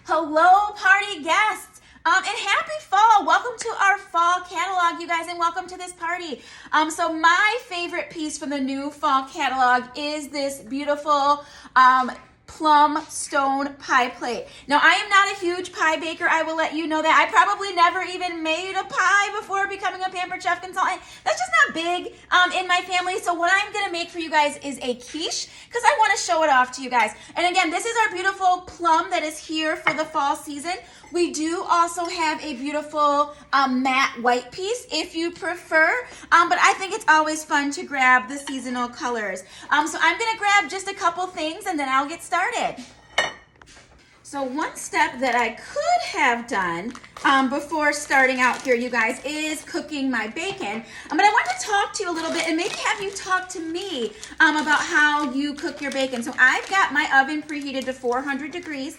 Hello, party guests. And happy fall. Welcome to our fall catalog, you guys, and welcome to this party. So my favorite piece from the new fall catalog is this beautiful plum stone pie plate. Now, I am not a huge pie baker. I will let you know that. I probably never even made a pie before becoming a Pampered Chef consultant. That's just not big in my family. So what I'm going to make for you guys is a quiche because I want to show it off to you guys. And again, this is our beautiful plum that is here for the fall season. We do also have a beautiful matte white piece if you prefer, but I think it's always fun to grab the seasonal colors. So I'm gonna grab just a couple things and then I'll get started. So one step that I could have done before starting out here, you guys, is cooking my bacon. But I want to talk to you a little bit and maybe have you talk to me about how you cook your bacon. So I've got my oven preheated to 400 degrees.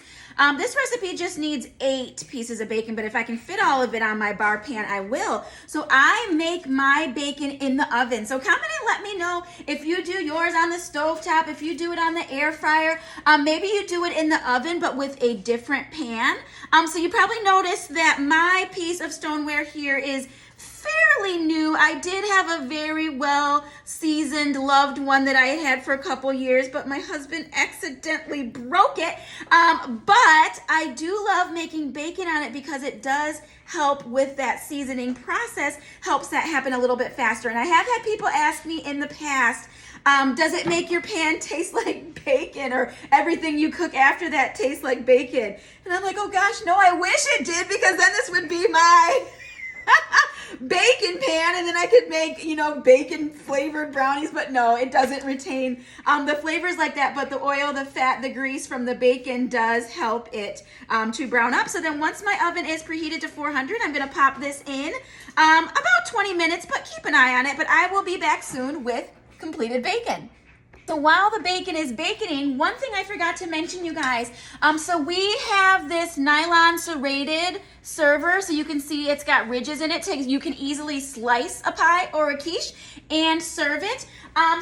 This recipe just needs 8 pieces of bacon, but if I can fit all of it on my bar pan, I will. So I make my bacon in the oven. So comment and let me know if you do yours on the stovetop, if you do it on the air fryer. Maybe you do it in the oven, but with a different pan. So you probably noticed that my piece of stoneware here is fairly new. I did have a very well seasoned, loved one that I had for a couple years, but my husband accidentally broke it. But I do love making bacon on it because it does help with that seasoning process, helps that happen a little bit faster. And I have had people ask me in the past, does it make your pan taste like bacon, or everything you cook after that tastes like bacon? And I'm like, oh gosh, no, I wish it did, because then this would be my bacon pan, and then I could make, bacon flavored brownies. But no, it doesn't retain the flavors like that, but the oil, the fat, the grease from the bacon does help it to brown up. So then once my oven is preheated to 400, I'm gonna pop this in about 20 minutes, but keep an eye on it. But I will be back soon with completed bacon. So while the bacon is baconing, one thing I forgot to mention, you guys, so we have this nylon serrated server, so you can see it's got ridges in it, so you can easily slice a pie or a quiche and serve it.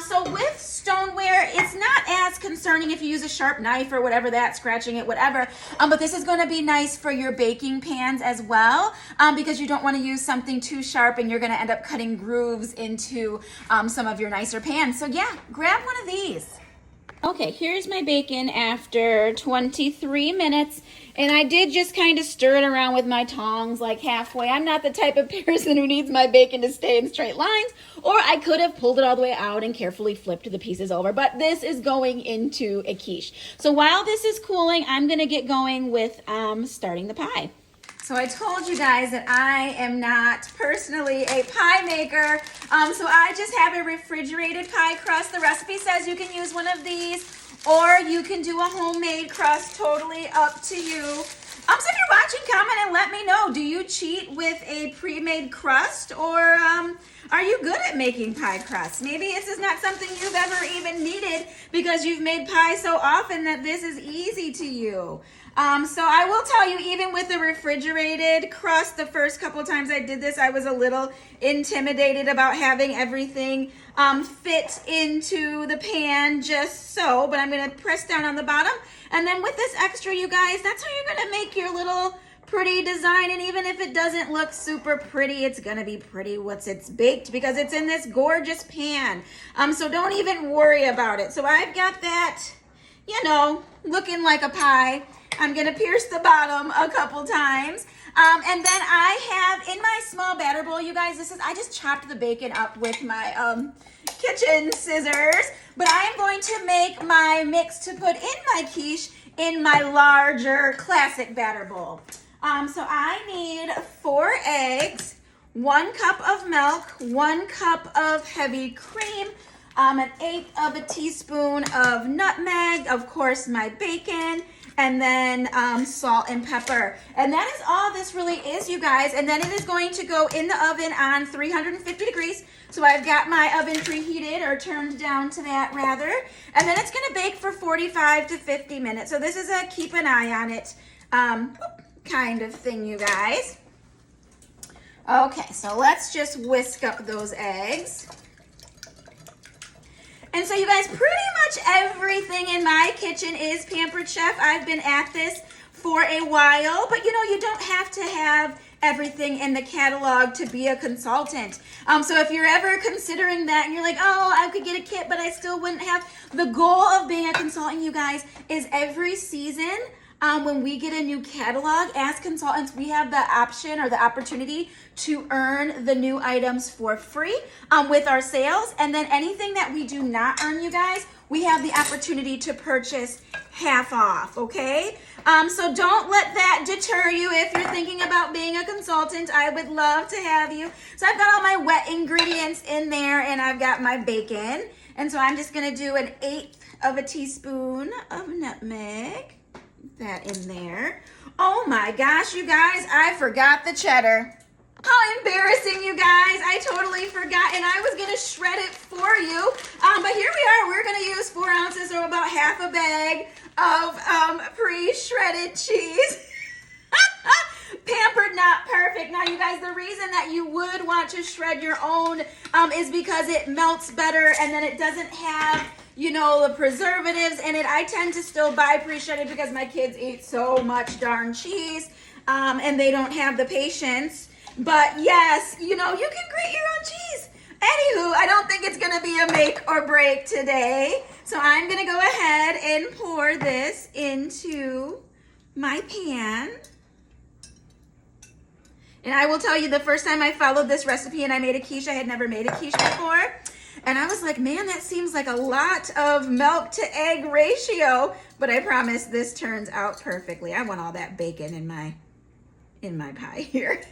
So with stoneware, it's not as concerning if you use a sharp knife or whatever, that scratching it, whatever, but this is going to be nice for your baking pans as well, because you don't want to use something too sharp and you're going to end up cutting grooves into some of your nicer pans. So yeah, grab one of these. Okay, here's my bacon after 23 minutes, and I did just kind of stir it around with my tongs like halfway. I'm not the type of person who needs my bacon to stay in straight lines, or I could have pulled it all the way out and carefully flipped the pieces over, but this is going into a quiche. So while this is cooling, I'm gonna get going with starting the pie. So I told you guys that I am not personally a pie maker, so I just have a refrigerated pie crust. The recipe says you can use one of these, or you can do a homemade crust, totally up to you. So if you're watching, comment and let me know. Do you cheat with a pre-made crust, or are you good at making pie crusts? Maybe this is not something you've ever even needed because you've made pie so often that this is easy to you. So I will tell you, even with the refrigerated crust, the first couple of times I did this, I was a little intimidated about having everything fit into the pan just so, but I'm gonna press down on the bottom. And then with this extra, you guys, that's how you're gonna make your little pretty design. And even if it doesn't look super pretty, it's gonna be pretty once it's baked because it's in this gorgeous pan. So don't even worry about it. So I've got that, looking like a pie. I'm gonna pierce the bottom a couple times. And then I have in my small batter bowl, you guys, I just chopped the bacon up with my kitchen scissors, but I am going to make my mix to put in my quiche in my larger classic batter bowl. So I need 4 eggs, 1 cup of milk, 1 cup of heavy cream, 1/8 of a teaspoon of nutmeg, of course my bacon, and then salt and pepper. And that is all this really is, you guys. And then it is going to go in the oven on 350 degrees. So I've got my oven preheated, or turned down to that rather. And then it's gonna bake for 45 to 50 minutes. So this is a keep an eye on it kind of thing, you guys. Okay, so let's just whisk up those eggs. And so you guys, pretty much everything in my kitchen is Pampered Chef. I've been at this for a while, but you know, you don't have to have everything in the catalog to be a consultant. So if you're ever considering that and you're like, oh, I could get a kit, but I still wouldn't have, the goal of being a consultant, you guys, is every season, when we get a new catalog, as consultants, we have the option or the opportunity to earn the new items for free with our sales. And then anything that we do not earn, you guys, we have the opportunity to purchase half off, okay? So don't let that deter you if you're thinking about being a consultant. I would love to have you. So I've got all my wet ingredients in there, and I've got my bacon. And so I'm just gonna do 1/8 of a teaspoon of nutmeg. That in there. Oh my gosh, you guys, I forgot the cheddar. How embarrassing, you guys. I totally forgot, and I was gonna shred it for you. But here we are. We're gonna use 4 ounces, or about half a bag of pre-shredded cheese. Pampered, not perfect. Now, you guys, the reason that you would want to shred your own is because it melts better, and then it doesn't have, you know, the preservatives in it. I tend to still buy pre-shredded because my kids eat so much darn cheese, and they don't have the patience. But yes, you know, you can grate your own cheese. Anywho, I don't think it's gonna be a make or break today. So I'm gonna go ahead and pour this into my pan. And I will tell you, the first time I followed this recipe and I made a quiche, I had never made a quiche before. And I was like, man, that seems like a lot of milk to egg ratio. But I promise this turns out perfectly. I want all that bacon in my pie here.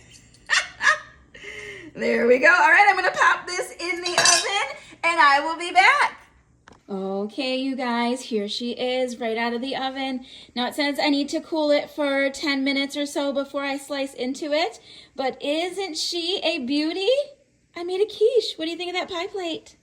There we go. All right, I'm gonna pop this in the oven and I will be back. Okay, you guys, here she is right out of the oven. Now it says I need to cool it for 10 minutes or so before I slice into it. But isn't she a beauty? I made a quiche. What do you think of that pie plate?